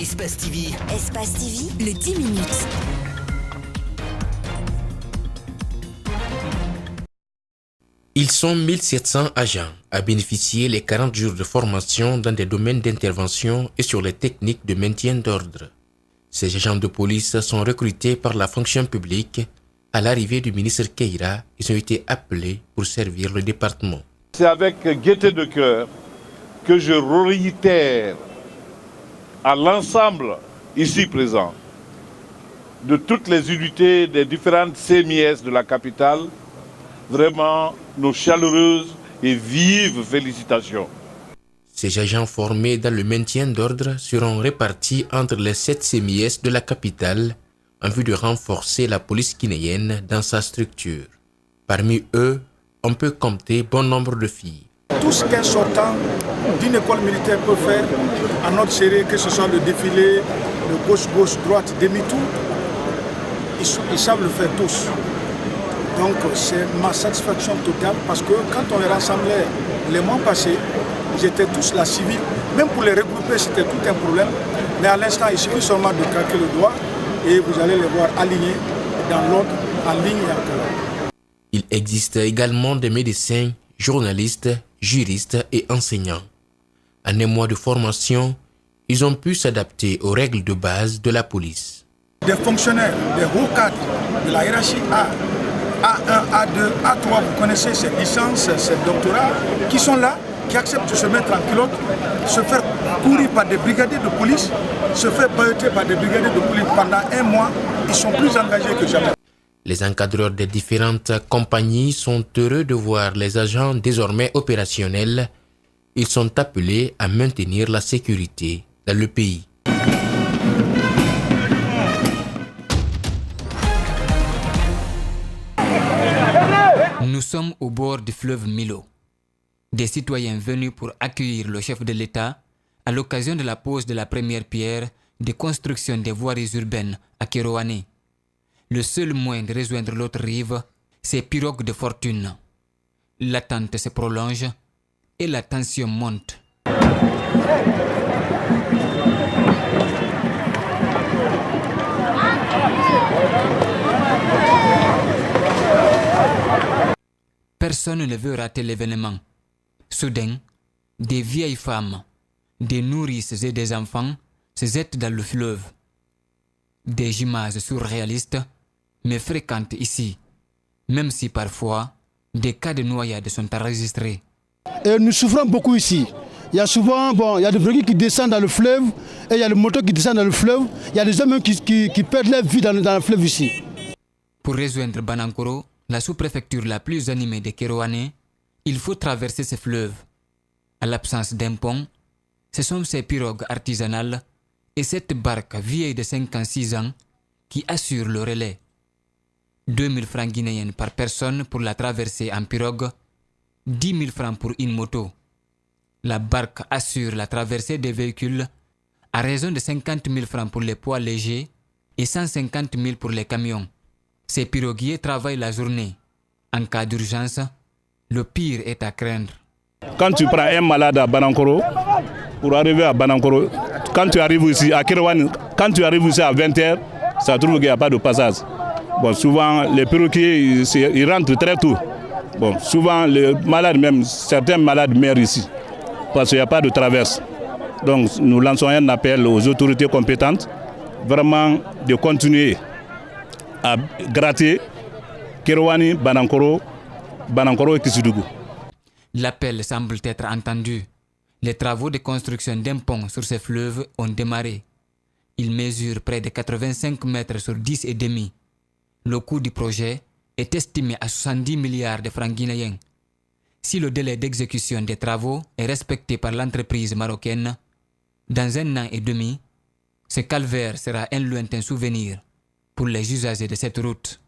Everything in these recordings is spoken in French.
Espace TV. Espace TV, le 10 minutes. Ils sont 1700 agents à bénéficier les 40 jours de formation dans des domaines d'intervention et sur les techniques de maintien d'ordre. Ces agents de police sont recrutés par la fonction publique. À l'arrivée du ministre Keïra, ils ont été appelés pour servir le département. C'est avec gaieté de cœur que je réitère à l'ensemble ici présent de toutes les unités des différentes CMIS de la capitale vraiment nos chaleureuses et vives félicitations. Ces agents formés dans le maintien d'ordre seront répartis entre les 7 CMIS de la capitale en vue de renforcer la police guinéenne dans sa structure. Parmi eux, on peut compter bon nombre de filles. Tout ce qu'un sortant d'une école militaire peut faire en ordre serré, que ce soit le défilé, le gauche-gauche, droite, demi-tour, ils savent le faire tous. Donc c'est ma satisfaction totale parce que quand on les rassemblait les mois passés, ils étaient tous la civile. Même pour les regrouper, c'était tout un problème. Mais à l'instant, il suffit seulement de craquer le doigt et vous allez les voir alignés dans l'ordre, en ligne et en colonne. Il existe également des médecins, journalistes, juristes et enseignants. En un mois de formation, ils ont pu s'adapter aux règles de base de la police. Des fonctionnaires, des hauts cadres de la hiérarchie A, A1, A2, A3, vous connaissez ces licences, ces doctorats, qui sont là, qui acceptent de se mettre en culotte, se faire courir par des brigadiers de police, se faire baïoter par des brigadiers de police pendant un mois, ils sont plus engagés que jamais. Les encadreurs des différentes compagnies sont heureux de voir les agents désormais opérationnels. Ils sont appelés à maintenir la sécurité dans le pays. Nous sommes au bord du fleuve Milo. Des citoyens venus pour accueillir le chef de l'État à l'occasion de la pose de la première pierre de construction des voiries urbaines à Kéroane. Le seul moyen de rejoindre l'autre rive, c'est pirogue de fortune. L'attente se prolonge et la tension monte. Personne ne veut rater l'événement. Soudain, des vieilles femmes, des nourrices et des enfants se jettent dans le fleuve. Des images surréalistes, mais fréquentes ici, même si parfois des cas de noyade sont enregistrés. Et nous souffrons beaucoup ici. Il y a souvent, il y a des véhicules qui descendent dans le fleuve, et il y a des motos qui descendent dans le fleuve. Il y a des hommes qui perdent leur vie dans le fleuve ici. Pour rejoindre Banankoro, la sous-préfecture la plus animée de Kéroane, il faut traverser ce fleuve. À l'absence d'un pont, ce sont ces pirogues artisanales et cette barque vieille de 56 ans qui assurent le relais. 2000 francs guinéens par personne pour la traversée en pirogue, 10 000 francs pour une moto. La barque assure la traversée des véhicules à raison de 50 000 francs pour les poids légers et 150 000 pour les camions. Ces piroguiers travaillent la journée. En cas d'urgence, le pire est à craindre. Quand tu prends un malade à Banankoro, pour arriver à Banankoro, quand tu arrives ici à Kéroane, quand tu arrives ici à 20h, ça trouve qu'il n'y a pas de passage. Bon, souvent, les piroguiers, ils rentrent très tôt. Bon, souvent, les malades même, certains malades meurent ici, parce qu'il n'y a pas de traverse. Donc, nous lançons un appel aux autorités compétentes, vraiment de continuer à gratter Kéroane, Banankoro et Kisidougou. L'appel semble être entendu. Les travaux de construction d'un pont sur ces fleuves ont démarré. Il mesure près de 85 mètres sur 10 et demi. Le coût du projet est estimé à 70 milliards de francs guinéens. Si le délai d'exécution des travaux est respecté par l'entreprise marocaine, dans 1 an et demi, ce calvaire sera un lointain souvenir pour les usagers de cette route.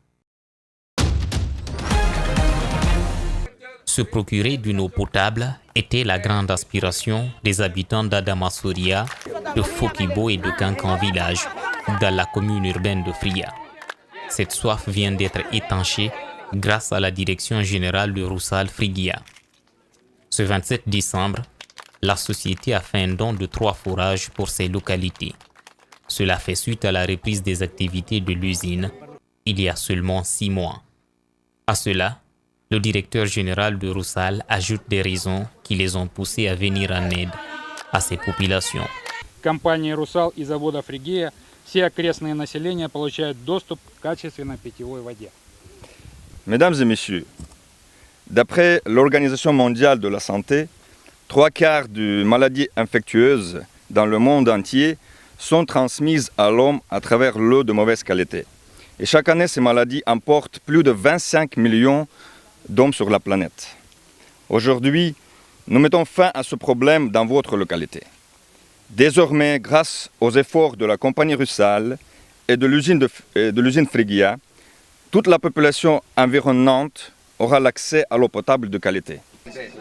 Se procurer d'une eau potable était la grande aspiration des habitants d'Adamasouria, de Fokibo et de Kankan village, dans la commune urbaine de Fria. Cette soif vient d'être étanchée grâce à la direction générale de Roussal Frigia. Ce 27 décembre, la société a fait un don de 3 forages pour ces localités. Cela fait suite à la reprise des activités de l'usine il y a seulement 6 mois. À cela, le directeur général de Rusal ajoute des raisons qui les ont poussés à venir en aide à ces populations. Компания «Русал» и завода «Фригея» все окрестные населения получают доступ к качественной питьевой воде. Mesdames et messieurs, d'après l'Organisation mondiale de la santé, 3/4 des maladies infectieuses dans le monde entier sont transmises à l'homme à travers l'eau de mauvaise qualité. Et chaque année, ces maladies emportent plus de 25 millions d'hommes sur la planète. Aujourd'hui, nous mettons fin à ce problème dans votre localité. Désormais, grâce aux efforts de la compagnie Rusal et de l'usine Frigea, toute la population environnante aura l'accès à l'eau potable de qualité.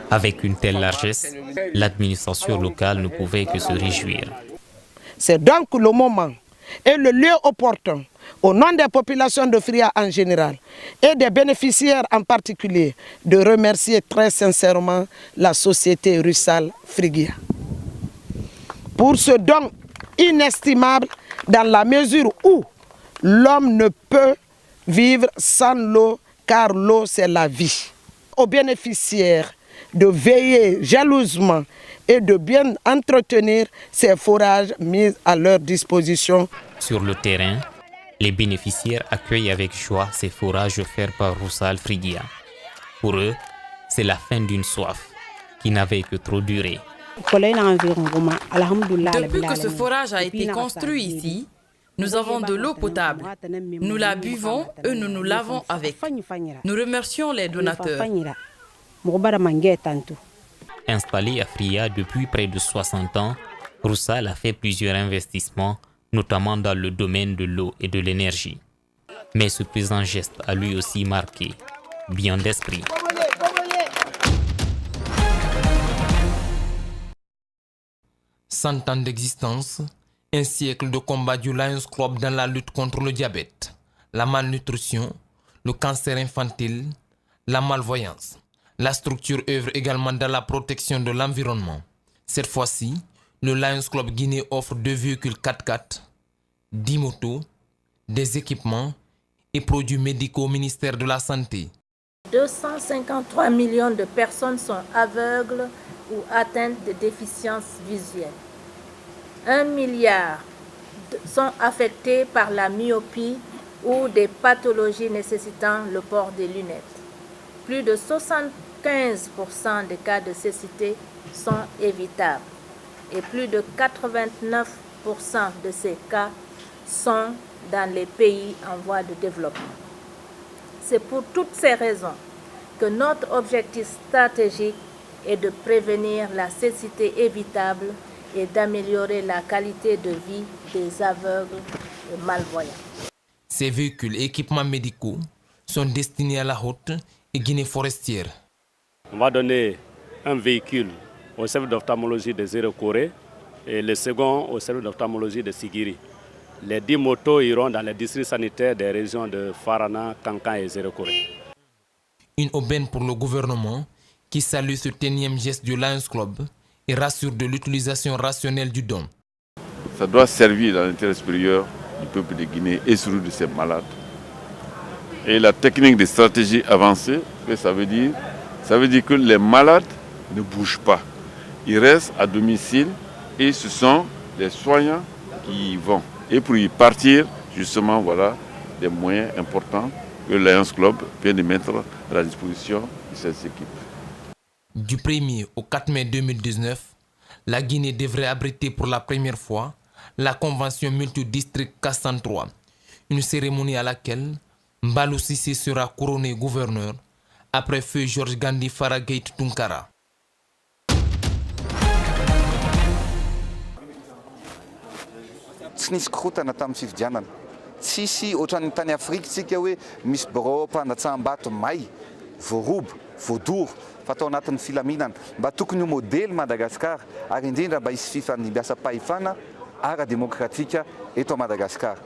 Avec une telle largesse, l'administration locale ne pouvait que se réjouir. C'est donc le moment et le lieu opportun, au nom des populations de Fria en général et des bénéficiaires en particulier, de remercier très sincèrement la société Rusal Frigea pour ce don inestimable dans la mesure où l'homme ne peut vivre sans l'eau, car l'eau c'est la vie. Aux bénéficiaires de veiller jalousement et de bien entretenir ces forages mis à leur disposition. Sur le terrain, les bénéficiaires accueillent avec joie ces forages offerts par Rusal Frigea. Pour eux, c'est la fin d'une soif qui n'avait que trop duré. Depuis que ce forage a été construit ici, nous avons de l'eau potable. Nous la buvons et nous nous lavons avec. Nous remercions les donateurs. Installé à Fria depuis près de 60 ans, Rusal a fait plusieurs investissements, notamment dans le domaine de l'eau et de l'énergie. Mais ce présent geste a lui aussi marqué bien d'esprit. Cent ans d'existence, un siècle de combat du Lions Club dans la lutte contre le diabète, la malnutrition, le cancer infantile, la malvoyance. La structure œuvre également dans la protection de l'environnement. Cette fois-ci, le Lions Club Guinée offre 2 véhicules 4x4, 10 motos, des équipements et produits médicaux au ministère de la Santé. 253 millions de personnes sont aveugles ou atteintes de déficience visuelle. 1 milliard sont affectés par la myopie ou des pathologies nécessitant le port des lunettes. Plus de 75% des cas de cécité sont évitables et plus de 89% de ces cas sont dans les pays en voie de développement. C'est pour toutes ces raisons que notre objectif stratégique est de prévenir la cécité évitable et d'améliorer la qualité de vie des aveugles et malvoyants. Ces véhicules et équipements médicaux sont destinés à la Haute et Guinée forestière. On va donner un véhicule au service d'ophtalmologie de Zéro Corée et le second au service d'ophtalmologie de Sigiri. Les 10 motos iront dans les districts sanitaires des régions de Farana, Kankan et Zéro Corée. Une aubaine pour le gouvernement qui salue ce 10e geste du Lions Club et rassure de l'utilisation rationnelle du don. Ça doit servir dans l'intérêt supérieur du peuple de Guinée et surtout de ses malades. Et la technique de stratégie avancée, ça veut dire que les malades ne bougent pas. Ils restent à domicile et ce sont les soignants qui y vont. Et pour y partir, justement, voilà des moyens importants que le Lions Club vient de mettre à la disposition de ces équipes. Du 1er au 4 mai 2019, la Guinée devrait abriter pour la première fois la convention multidistrict K103, une cérémonie à laquelle Mbalou Cissé sera couronné gouverneur après feu George Gandhi Faragate Tunkara. Tsy nisy korotana tamin'ny fifidianana. Tsisy ohatran'ny tany Afrika tsika hoe misy birao mpandatsahambato may, voarobo, voadoro, fatao anatin'ny filaminana. Mba tokony ho modely Madagasikara ary indrindra mba hisy fifany miasa-pahefana ara-demokratika eto à Madagascar.